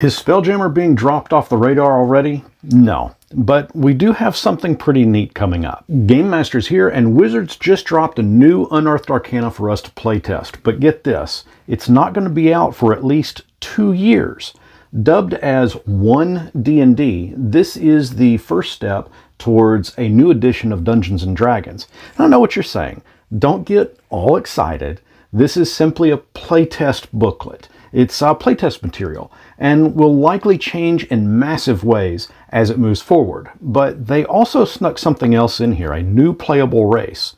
Is Spelljammer being dropped off the radar already? No, but we do have something pretty neat coming up. GameMasters here, and Wizards just dropped a new Unearthed Arcana for us to playtest. But get this, it's not going to be out for at least 2 years. Dubbed as One D&D, this is the first step towards a new edition of Dungeons & Dragons. I know what you're saying. Don't get all excited. This is simply a playtest booklet. It's playtest material and will likely change in massive ways as it moves forward. But they also snuck something else in here, a new playable race.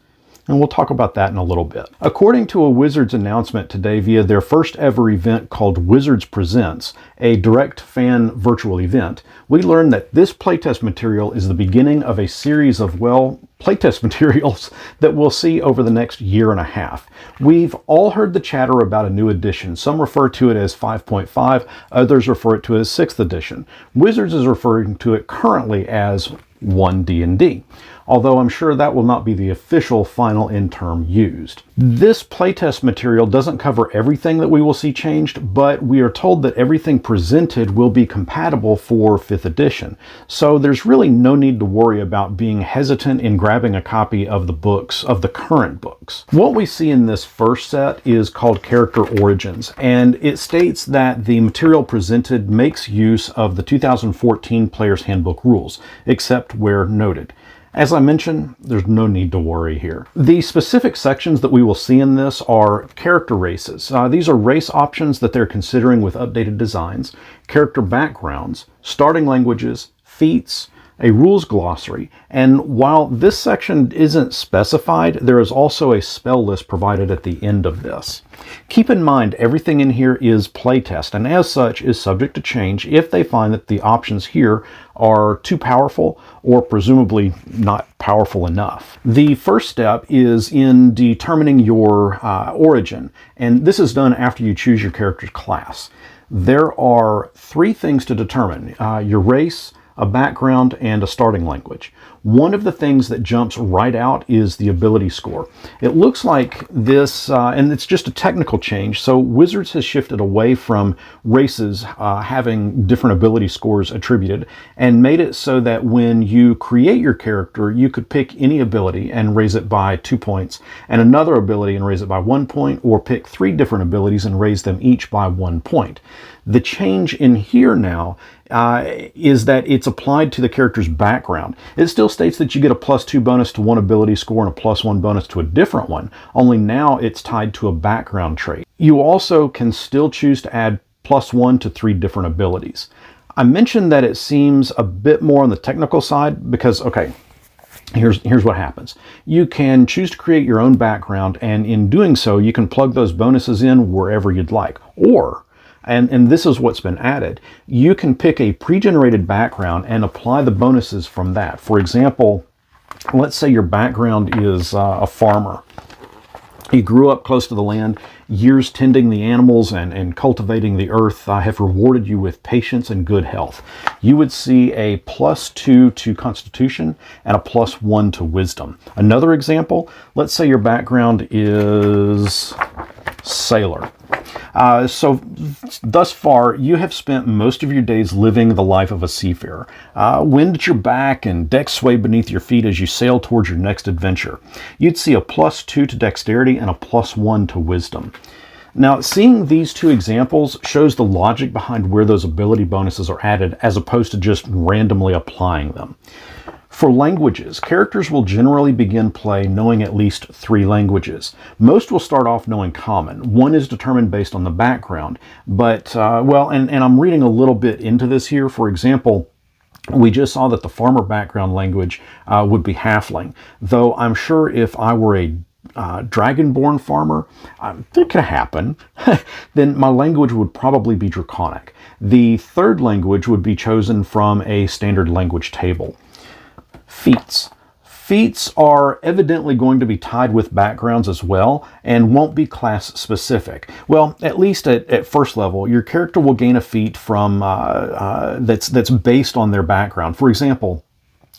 And we'll talk about that in a little bit. According to a Wizards announcement today via their first ever event called Wizards Presents, a direct fan virtual event, we learned that this playtest material is the beginning of a series of, well, playtest materials that we'll see over the next year and a half. We've all heard the chatter about a new edition. Some refer to it as 5.5, others refer to it as 6th edition. Wizards is referring to it currently as One D&D, although I'm sure that will not be the official final end term used. This playtest material doesn't cover everything that we will see changed, but we are told that everything presented will be compatible for 5th edition. So there's really no need to worry about being hesitant in grabbing a copy of the books, of the current books. What we see in this first set is called Character Origins, and it states that the material presented makes use of the 2014 Player's Handbook rules, except where noted. As I mentioned, there's no need to worry here. The specific sections that we will see in this are character races. These are race options that they're considering with updated designs, character backgrounds, starting languages, feats, a rules glossary, and while this section isn't specified, there is also a spell list provided at the end of this. Keep in mind, everything in here is playtest, and as such is subject to change if they find that the options here are too powerful or presumably not powerful enough. The first step is in determining your origin, and this is done after you choose your character's class. There are 3 things to determine: your race, a background, and a starting language. One of the things that jumps right out is the ability score. It looks like this, and it's just a technical change, so Wizards has shifted away from races having different ability scores attributed and made it so that when you create your character, you could pick any ability and raise it by 2 points, and another ability and raise it by 1 point, or pick 3 different abilities and raise them each by 1 point. The change in here now is that it's applied to the character's background. It still states that you get a +2 bonus to one ability score and a +1 bonus to a different one, only now it's tied to a background trait. You also can still choose to add +1 to 3 different abilities. I mentioned that it seems a bit more on the technical side because, okay, here's what happens. You can choose to create your own background, and in doing so, you can plug those bonuses in wherever you'd like. Or, and this is what's been added, you can pick a pre-generated background and apply the bonuses from that. For example, let's say your background is a farmer. You grew up close to the land. Years tending the animals and cultivating the earth have rewarded you with patience and good health. You would see a +2 to Constitution and a +1 to Wisdom. Another example, let's say your background is sailor. So thus far, you have spent most of your days living the life of a seafarer. Wind at your back and decks sway beneath your feet as you sail towards your next adventure. You'd see a +2 to Dexterity and a +1 to Wisdom. Now, seeing these 2 examples shows the logic behind where those ability bonuses are added as opposed to just randomly applying them. For languages, characters will generally begin play knowing at least 3 languages. Most will start off knowing Common. One is determined based on the background, but, and I'm reading a little bit into this here. For example, we just saw that the farmer background language would be Halfling, though I'm sure if I were a Dragonborn farmer, it could happen, then my language would probably be Draconic. The 3rd language would be chosen from a standard language table. Feats. Feats are evidently going to be tied with backgrounds as well and won't be class specific. Well, at least at first level, your character will gain a feat from that's based on their background. For example,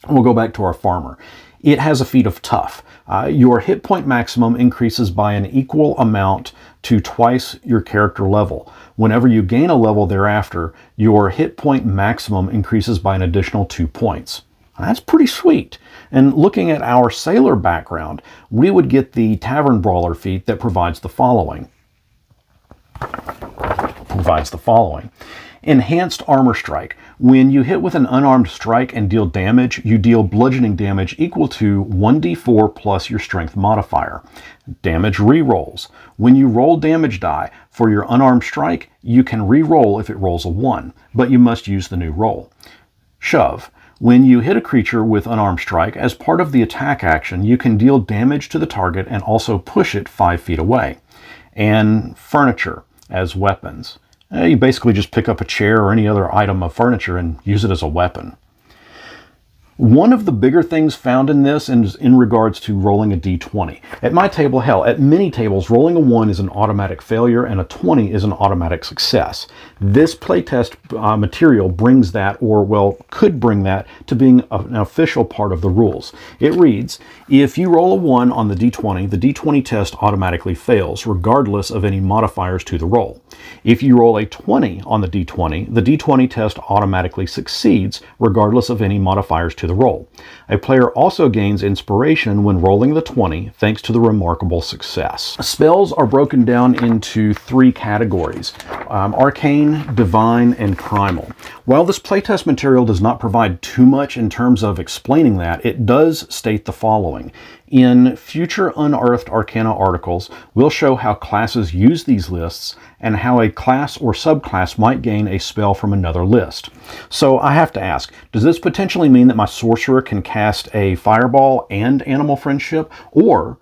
we'll go back to our farmer. It has a feat of Tough. Your hit point maximum increases by an equal amount to twice your character level. Whenever you gain a level thereafter, your hit point maximum increases by an additional 2 points. That's pretty sweet. And looking at our sailor background, we would get the Tavern Brawler feat that provides the following. Enhanced Armor Strike. When you hit with an unarmed strike and deal damage, you deal bludgeoning damage equal to 1d4 plus your strength modifier. Damage rerolls. When you roll damage die for your unarmed strike, you can re-roll if it rolls a 1, but you must use the new roll. Shove. When you hit a creature with unarmed strike, as part of the attack action, you can deal damage to the target and also push it 5 feet away. And furniture as weapons. You basically just pick up a chair or any other item of furniture and use it as a weapon. One of the bigger things found in this is in regards to rolling a d20. At my table, hell, at many tables, rolling a 1 is an automatic failure and a 20 is an automatic success. This playtest material brings that, or well, could bring that to being an official part of the rules. It reads, if you roll a 1 on the d20 test automatically fails, regardless of any modifiers to the roll. If you roll a 20 on the d20 test automatically succeeds, regardless of any modifiers to the roll. A player also gains inspiration when rolling the 20 thanks to the remarkable success. Spells are broken down into 3 categories: arcane, divine, and primal. While this playtest material does not provide too much in terms of explaining that, it does state the following. In future Unearthed Arcana articles, we'll show how classes use these lists and how a class or subclass might gain a spell from another list. So I have to ask, does this potentially mean that my sorcerer can cast a fireball and animal friendship, or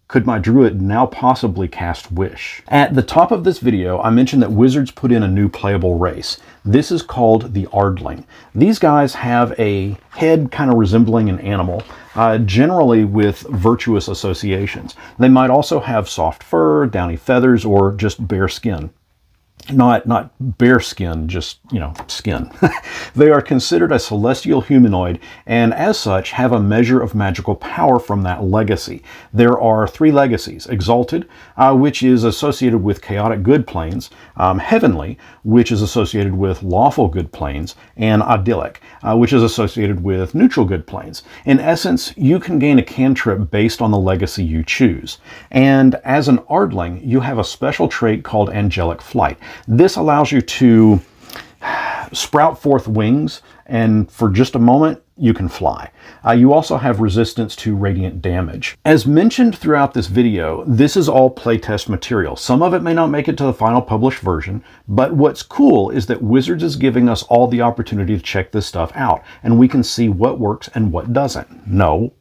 could my druid now possibly cast wish? At the top of this video, I mentioned that wizards put in a new playable race. This is called the Ardling. These guys have a head kind of resembling an animal, generally with virtuous associations. They might also have soft fur, downy feathers, or just bare skin. Not bare skin, just, skin. They are considered a celestial humanoid and as such have a measure of magical power from that legacy. There are 3 legacies: Exalted, which is associated with chaotic good planes, Heavenly, which is associated with lawful good planes, and Idyllic, which is associated with neutral good planes. In essence, you can gain a cantrip based on the legacy you choose. And as an Ardling, you have a special trait called Angelic Flight. This allows you to sprout forth wings, and for just a moment, you can fly. You also have resistance to radiant damage. As mentioned throughout this video, this is all playtest material. Some of it may not make it to the final published version, but what's cool is that Wizards is giving us all the opportunity to check this stuff out, and we can see what works and what doesn't. No,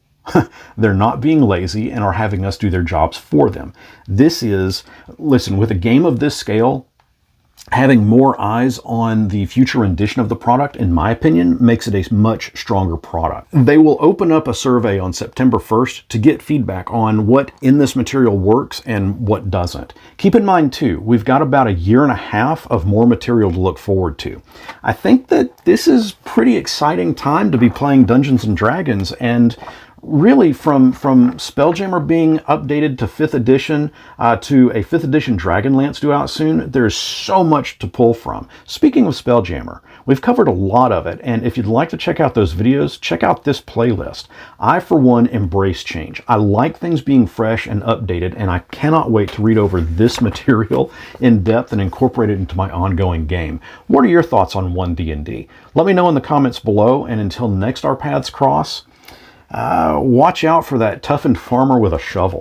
they're not being lazy and are having us do their jobs for them. This is, listen, with a game of this scale, having more eyes on the future rendition of the product, in my opinion, makes it a much stronger product. They will open up a survey on September 1st to get feedback on what in this material works and what doesn't. Keep in mind too, we've got about 1.5 years of more material to look forward to. I think that this is pretty exciting time to be playing Dungeons & Dragons, and really from Spelljammer being updated to 5th edition to a 5th edition Dragonlance due out soon, there's so much to pull from. Speaking of Spelljammer, we've covered a lot of it, and if you'd like to check out those videos, check out this playlist. I, for one, embrace change. I like things being fresh and updated, and I cannot wait to read over this material in depth and incorporate it into my ongoing game. What are your thoughts on One D&D? Let me know in the comments below, and until next our paths cross, watch out for that toughened farmer with a shovel.